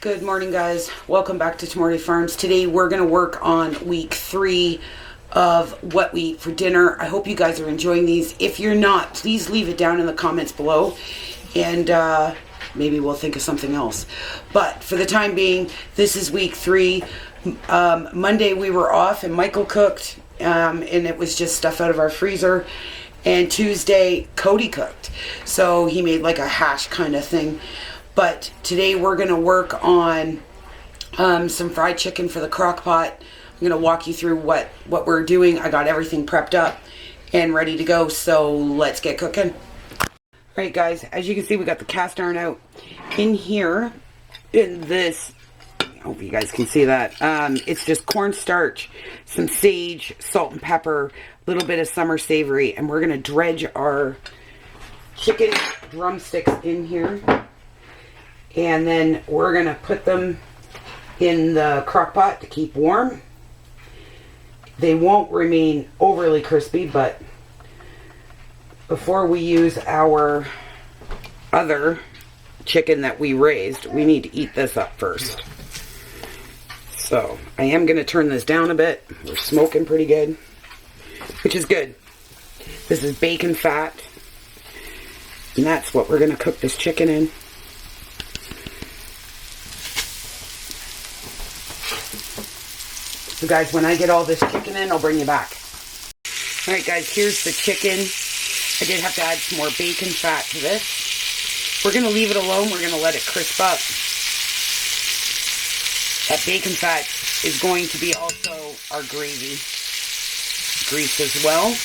Good morning, guys. Welcome back to Tomorrowaday Farms. Today we're going to work on week 3 of what we eat for dinner. I hope you guys are enjoying these. If you're not, please leave it down in the comments below, and maybe we'll think of something else. But for the time being, this is week 3. Monday we were off and Michael cooked, and it was just stuff out of our freezer. And Tuesday, Cody cooked. So he made like a hash kind of thing. But today we're going to work on some fried chicken for the Crockpot. I'm going to walk you through what we're doing. I got everything prepped up and ready to go, so let's get cooking. Alright guys, as you can see, we got the cast iron out. In here, in this, I hope you guys can see that, it's just cornstarch, some sage, salt and pepper, a little bit of summer savory, and we're going to dredge our chicken drumsticks in here. And then we're going to put them in the crock pot to keep warm. They won't remain overly crispy, but before we use our other chicken that we raised, we need to eat this up first. So I am going to turn this down a bit. We're smoking pretty good, which is good. This is bacon fat, and that's what we're going to cook this chicken in. So guys, when I get all this chicken in, I'll bring you back. Alright guys, here's the chicken. I did have to add some more bacon fat to this. We're going to leave it alone. We're going to let it crisp up. That bacon fat is going to be also our gravy grease as well.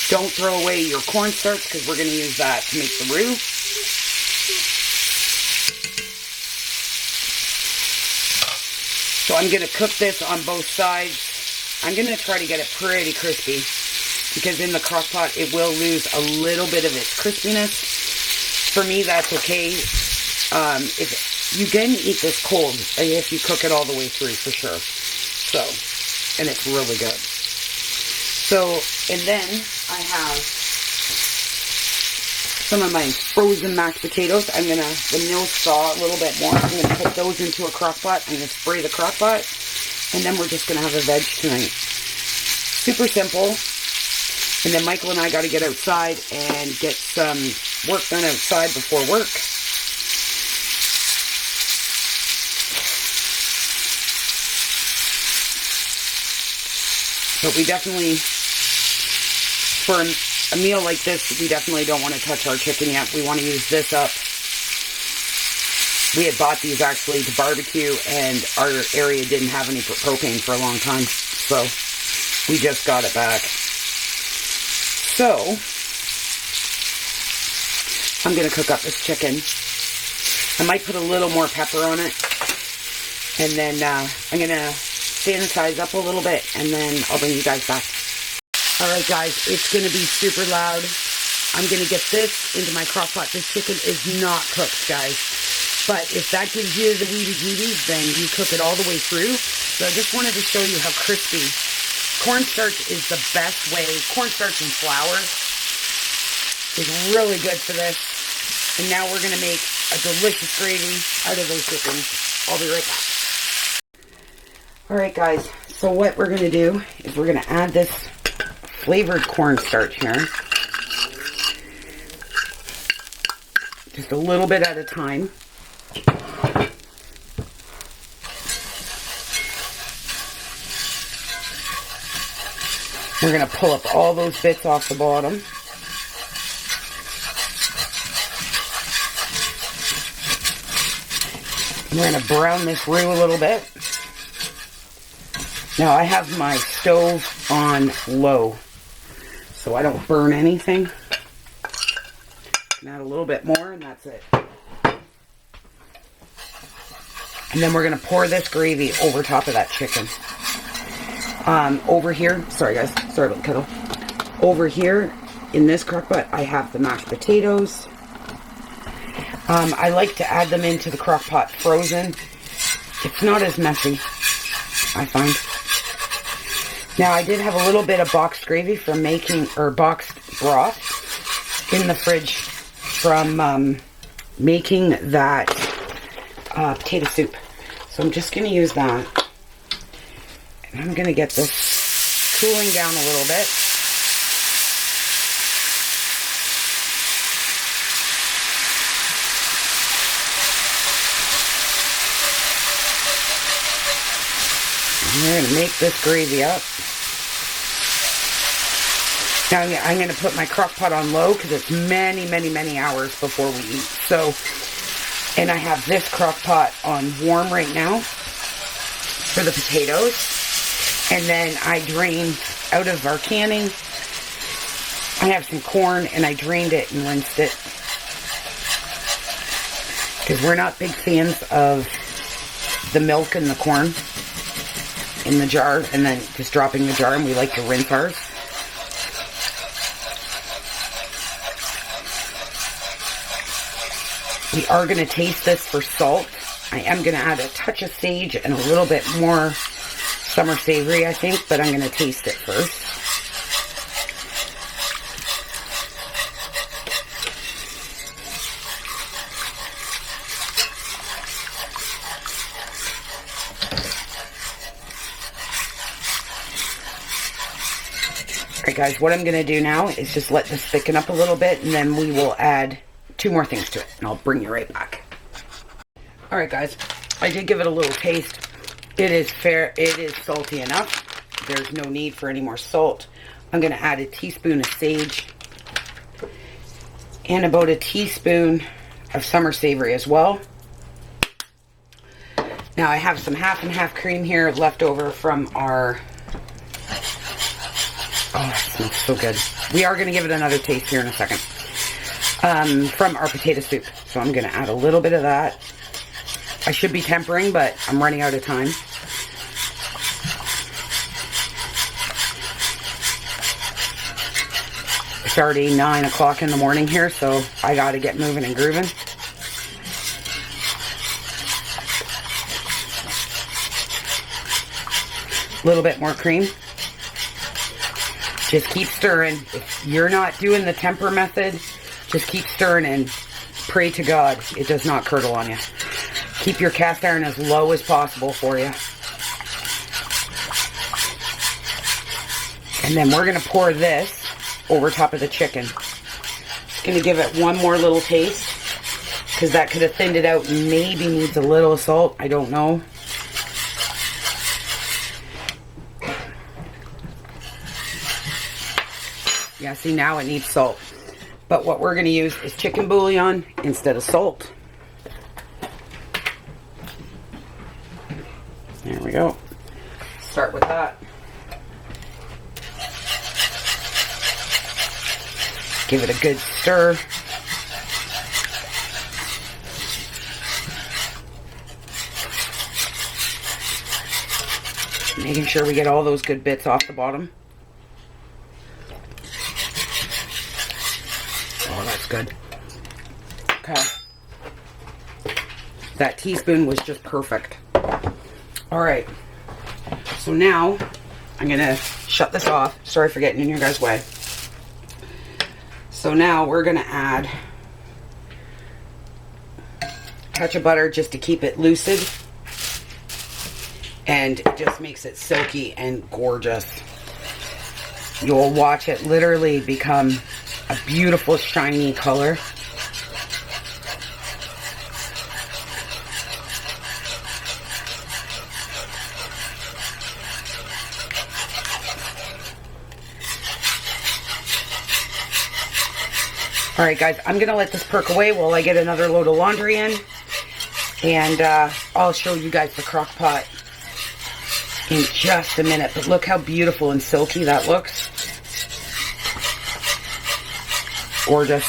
Don't throw away your cornstarch because we're going to use that to make the roux. So I'm going to cook this on both sides. I'm going to try to get it pretty crispy because in the crock pot it will lose a little bit of its crispiness. For me, that's okay. If you can eat this cold if you cook it all the way through, for sure. So, and it's really good. So, and then I have some of my frozen mashed potatoes. I'm going to, the meal thaw a little bit more. I'm going to put those into a crock pot. I'm going to spray the crock pot. And then we're just going to have a veg tonight. Super simple. And then Michael and I got to get outside and get some work done outside before work. But we definitely, for a meal like this, we definitely don't want to touch our chicken yet. We want to use this up. We had bought these actually to barbecue, and our area didn't have any propane for a long time, so we just got it back. So I'm going to cook up this chicken. I might put a little more pepper on it, and then I'm going to sanitize up a little bit, and then I'll bring you guys back. Alright guys, it's going to be super loud. I'm going to get this into my crock pot. This chicken is not cooked, guys. But if that gives you the weedy-weedies, then you cook it all the way through. So I just wanted to show you how crispy. Cornstarch is the best way. Cornstarch and flour is really good for this. And now we're going to make a delicious gravy out of those chickens. I'll be right back. Alright guys, so what we're going to do is we're going to add this flavored cornstarch here. Just a little bit at a time. We're going to pull up all those bits off the bottom. We're going to brown this roux a little bit. Now I have my stove on low, so I don't burn anything. Add a little bit more, and that's it. And then we're going to pour this gravy over top of that chicken. Over here, sorry guys, sorry about the kettle. Over here, in this crock pot, I have the mashed potatoes. I like to add them into the crock pot frozen. It's not as messy, I find. Now, I did have a little bit of boxed gravy from making, or boxed broth in the fridge from making that potato soup. So I'm just going to use that. And I'm going to get this cooling down a little bit. And we're going to make this gravy up. Now I'm going to put my crock pot on low because it's many, many, many hours before we eat. So, and I have this crock pot on warm right now for the potatoes. And then I drained out of our canning. I have some corn and I drained it and rinsed it. Because we're not big fans of the milk and the corn in the jar and then just dropping the jar, and we like to rinse ours. We are going to taste this for salt. I am going to add a touch of sage and a little bit more summer savory, I think, but I'm going to taste it first. Alright guys, what I'm going to do now is just let this thicken up a little bit, and then we will add 2 more things to it, and I'll bring you right back. Alright guys, I did give it a little taste. It is fair, it is salty enough. There's no need for any more salt. I'm going to add a teaspoon of sage and about a teaspoon of summer savory as well. Now I have some half and half cream here left over from our... Oh, it smells so good. We are going to give it another taste here in a second. From our potato soup. So I'm going to add a little bit of that. I should be tempering, but I'm running out of time. It's already 9 o'clock in the morning here, so I got to get moving and grooving. A little bit more cream. Just keep stirring. If you're not doing the temper method, just keep stirring and pray to God it does not curdle on you. Keep your cast iron as low as possible for you. And then we're going to pour this over top of the chicken. Just going to give it one more little taste, because that could have thinned it out and maybe needs a little salt. I don't know. Yeah, see, now it needs salt. But what we're going to use is chicken bouillon instead of salt. There we go. Start with that. Give it a good stir. Making sure we get all those good bits off the bottom. Oh, that's good. Okay. That teaspoon was just perfect. Alright. So now, I'm going to shut this off. Sorry for getting in your guys' way. So now we're going to add a touch of butter just to keep it lucid. And it just makes it silky and gorgeous. You'll watch it literally become a beautiful shiny color. Alright guys, I'm going to let this perk away while I get another load of laundry in. And I'll show you guys the crock pot in just a minute. But look how beautiful and silky that looks. Gorgeous.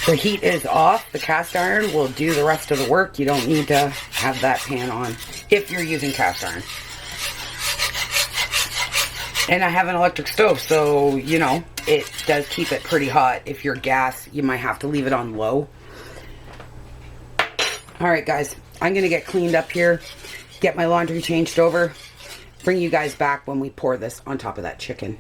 The heat is off. The cast iron will do the rest of the work. You don't need to have that pan on if you're using cast iron. And I have an electric stove, so, you know, it does keep it pretty hot. If you're gas, you might have to leave it on low. Alright guys, I'm going to get cleaned up here, get my laundry changed over, bring you guys back when we pour this on top of that chicken.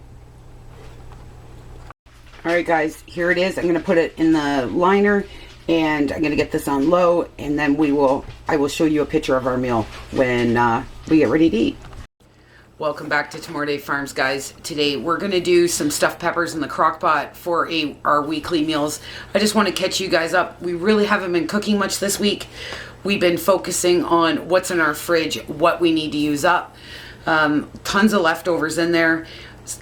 Alright guys, here it is. I'm going to put it in the liner And I'm gonna get this on low, and then I will show you a picture of our meal when we get ready to eat. Welcome back to Tomorrowaday Farms, guys. Today we're gonna do some stuffed peppers in the Crockpot for our weekly meals. I just want to catch you guys up. We really haven't been cooking much this week. We've been focusing on what's in our fridge, what we need to use up. Tons of leftovers in there,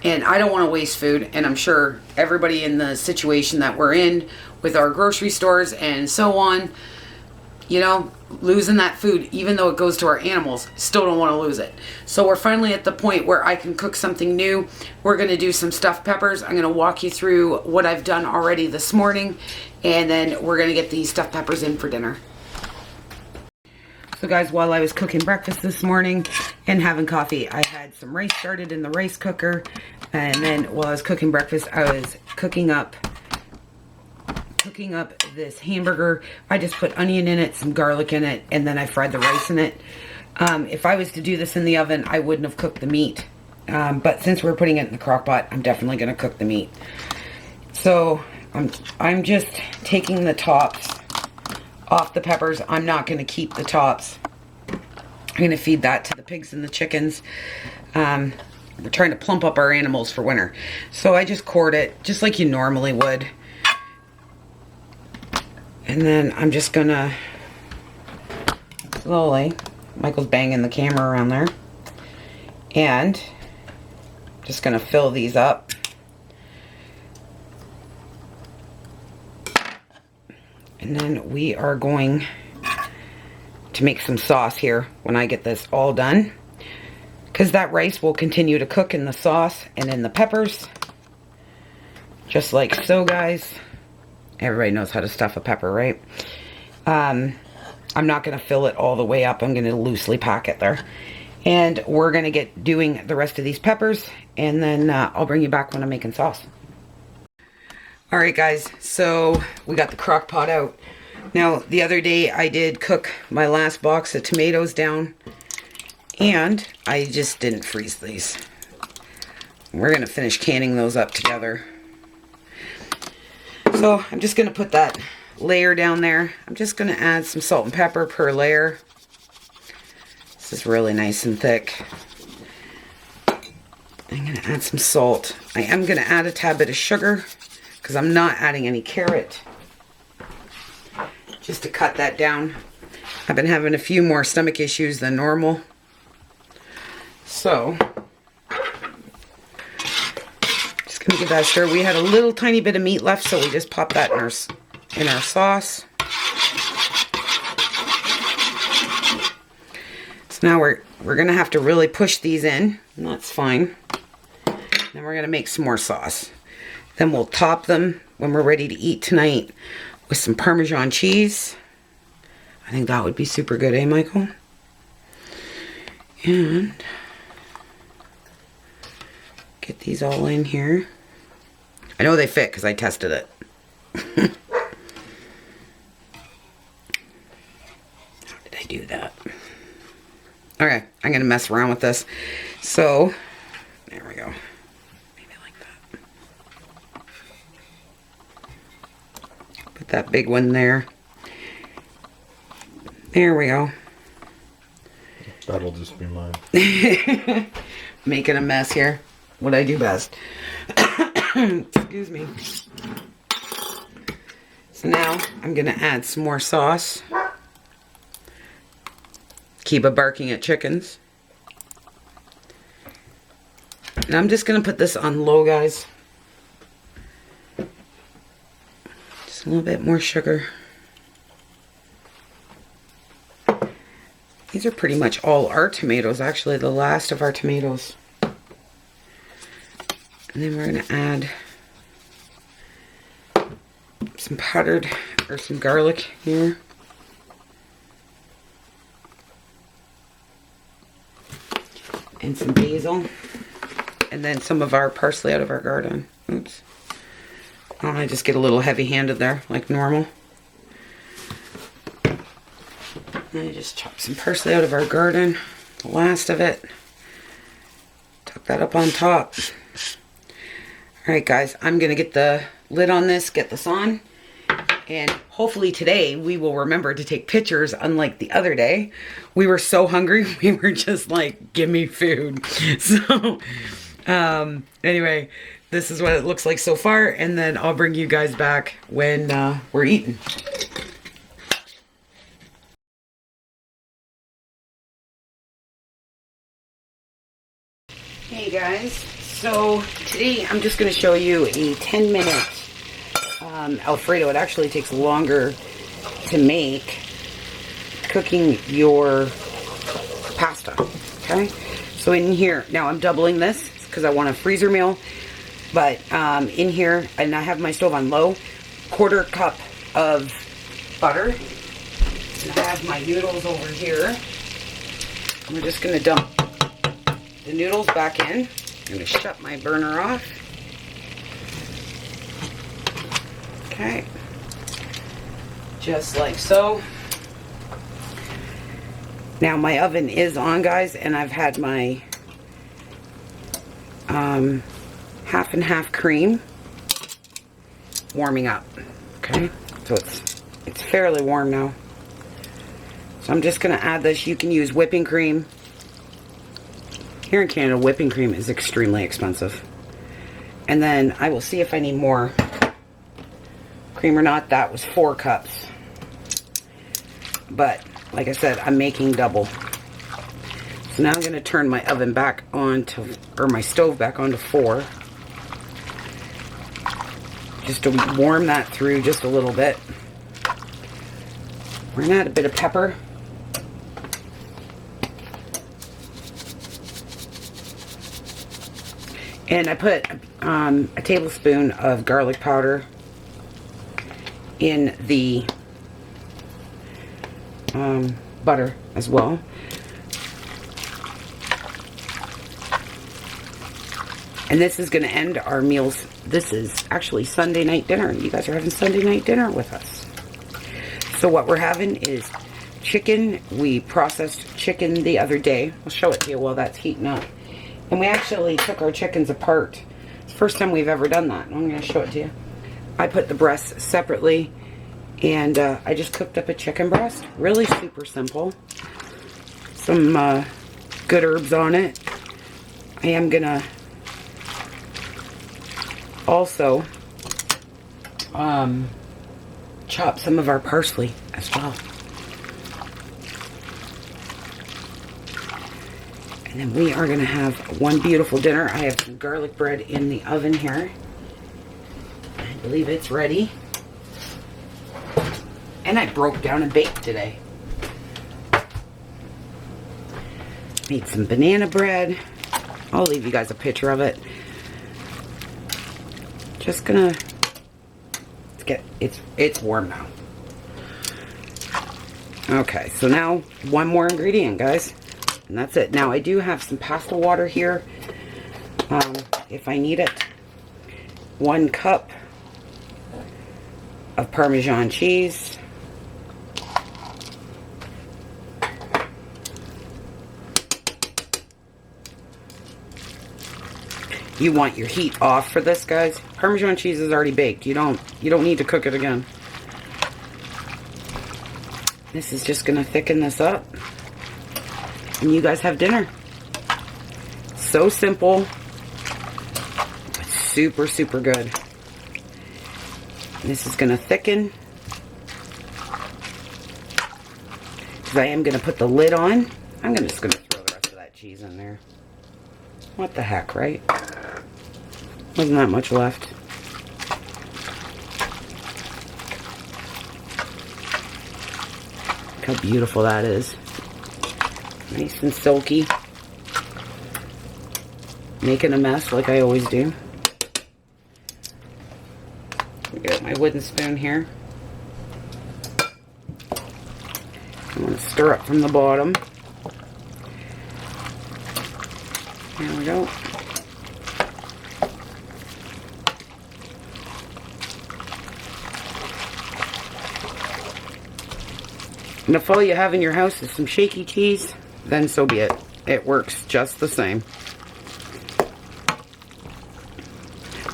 and I don't want to waste food, and I'm sure everybody in the situation that we're in with our grocery stores and so on, you know, losing that food, even though it goes to our animals, still don't want to lose it. So we're finally at the point where I can cook something new. We're going to do some stuffed peppers. I'm going to walk you through what I've done already this morning, and then we're going to get these stuffed peppers in for dinner. So guys, while I was cooking breakfast this morning and having coffee, I had some rice started in the rice cooker, and then while I was cooking breakfast, I was cooking up this hamburger. I just put onion in it, some garlic in it, and then I fried the rice in it. If I was to do this in the oven, I wouldn't have cooked the meat. But since we're putting it in the crock pot, I'm definitely going to cook the meat. So I'm just taking the tops off the peppers. I'm not going to keep the tops. I'm going to feed that to the pigs and the chickens. We're trying to plump up our animals for winter. So I just cored it just like you normally would. And then I'm just gonna slowly, Michael's banging the camera around there, and just gonna fill these up. And then we are going to make some sauce here when I get this all done, because that rice will continue to cook in the sauce and in the peppers, just like so, guys. Everybody knows how to stuff a pepper, right? I'm not going to fill it all the way up. I'm going to loosely pack it there. And we're going to get doing the rest of these peppers, and then I'll bring you back when I'm making sauce. Alright guys, so we got the crock pot out. Now, the other day I did cook my last box of tomatoes down, and I just didn't freeze these. We're going to finish canning those up together. So I'm just going to put that layer down there. I'm just going to add some salt and pepper per layer. This is really nice and thick. I'm going to add some salt. I am going to add a tad bit of sugar because I'm not adding any carrot. Just to cut that down. I've been having a few more stomach issues than normal. So gonna give that a stir. We had a little tiny bit of meat left, so we just popped that in our sauce. So now we're gonna have to really push these in, and that's fine. Then we're gonna make some more sauce. Then we'll top them when we're ready to eat tonight with some Parmesan cheese. I think that would be super good, eh, Michael? And get these all in here. I know they fit because I tested it. How did I do that? Okay, I'm going to mess around with this. So, there we go. Maybe like that. Put that big one there. There we go. That'll just be mine. Making a mess here. What I do best. Excuse me. So now I'm going to add some more sauce. Keep barking at chickens. And I'm just going to put this on low, guys. Just a little bit more sugar. These are pretty much all our tomatoes, actually, the last of our tomatoes. And then we're going to add some powdered, or some garlic here. And some basil. And then some of our parsley out of our garden. Oops. Oh, I just get a little heavy-handed there, like normal. And I just chop some parsley out of our garden. The last of it. Tuck that up on top. Alright guys, I'm going to get the lid on this, get this on, And hopefully today we will remember to take pictures, unlike the other day. We were so hungry, we were just like, give me food. So, anyway, this is what it looks like so far, and then I'll bring you guys back when we're eating. Hey guys, so today I'm just going to show you a 10-minute Alfredo. It actually takes longer to make, cooking your pasta. Okay, so in here, now I'm doubling this because I want a freezer meal, but in here, and I have my stove on low, 1/4 cup of butter, and I have my noodles over here. We're just going to dump the noodles back in. I'm going to shut my burner off. Okay. Just like so. Now my oven is on, guys, and I've had my half and half cream warming up. Okay. So it's fairly warm now. So I'm just going to add this. You can use whipping cream. Here in Canada, whipping cream is extremely expensive. And then I will see if I need more cream or not. That was 4 cups. But, like I said, I'm making double. So now I'm going to turn my oven back on to, or my stove back on to 4. Just to warm that through just a little bit. We're going to add a bit of pepper. And I put a tablespoon of garlic powder in the butter as well. And this is going to end our meals. This is actually Sunday night dinner. You guys are having Sunday night dinner with us. So what we're having is chicken. We processed chicken the other day. I'll show it to you while that's heating up. And we actually took our chickens apart. It's the first time we've ever done that. I'm going to show it to you. I put the breasts separately, and I just cooked up a chicken breast. Really super simple. Some good herbs on it. I am going to also chop some of our parsley as well. And then we are going to have one beautiful dinner. I have some garlic bread in the oven here. I believe it's ready. And I broke down and baked today. Made some banana bread. I'll leave you guys a picture of it. Just gonna it's warm now. Okay, so now one more ingredient, guys. And that's it. Now I do have some pasta water here, if I need it. 1 cup of Parmesan cheese. You want your heat off for this, guys. Parmesan cheese is already baked. You don't need to cook it again. This is just gonna thicken this up. And you guys have dinner. So simple, but super, super good. This is going to thicken. Because I am going to put the lid on. I'm just going to throw the rest of that cheese in there. What the heck, right? Wasn't that much left. Look how beautiful that is. Nice and silky. Making a mess like I always do. I got my wooden spoon here. I'm going to stir up from the bottom. There we go. And if all you have in your house is some shaky cheese, then so be it. It works just the same.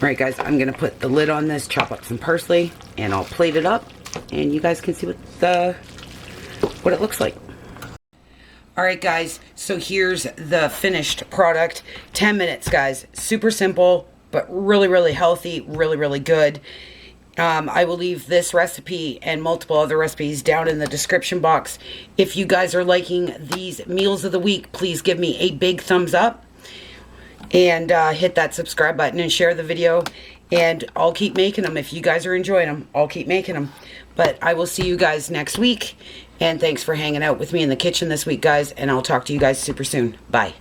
Alright guys, I'm going to put the lid on this, chop up some parsley, and I'll plate it up, and you guys can see what it looks like. Alright guys, so here's the finished product. 10 minutes guys, super simple, but really healthy, really good. I will leave this recipe and multiple other recipes down in the description box. If you guys are liking these meals of the week, please give me a big thumbs up. And hit that subscribe button and share the video. And I'll keep making them. If you guys are enjoying them, I'll keep making them. But I will see you guys next week. And thanks for hanging out with me in the kitchen this week, guys. And I'll talk to you guys super soon. Bye.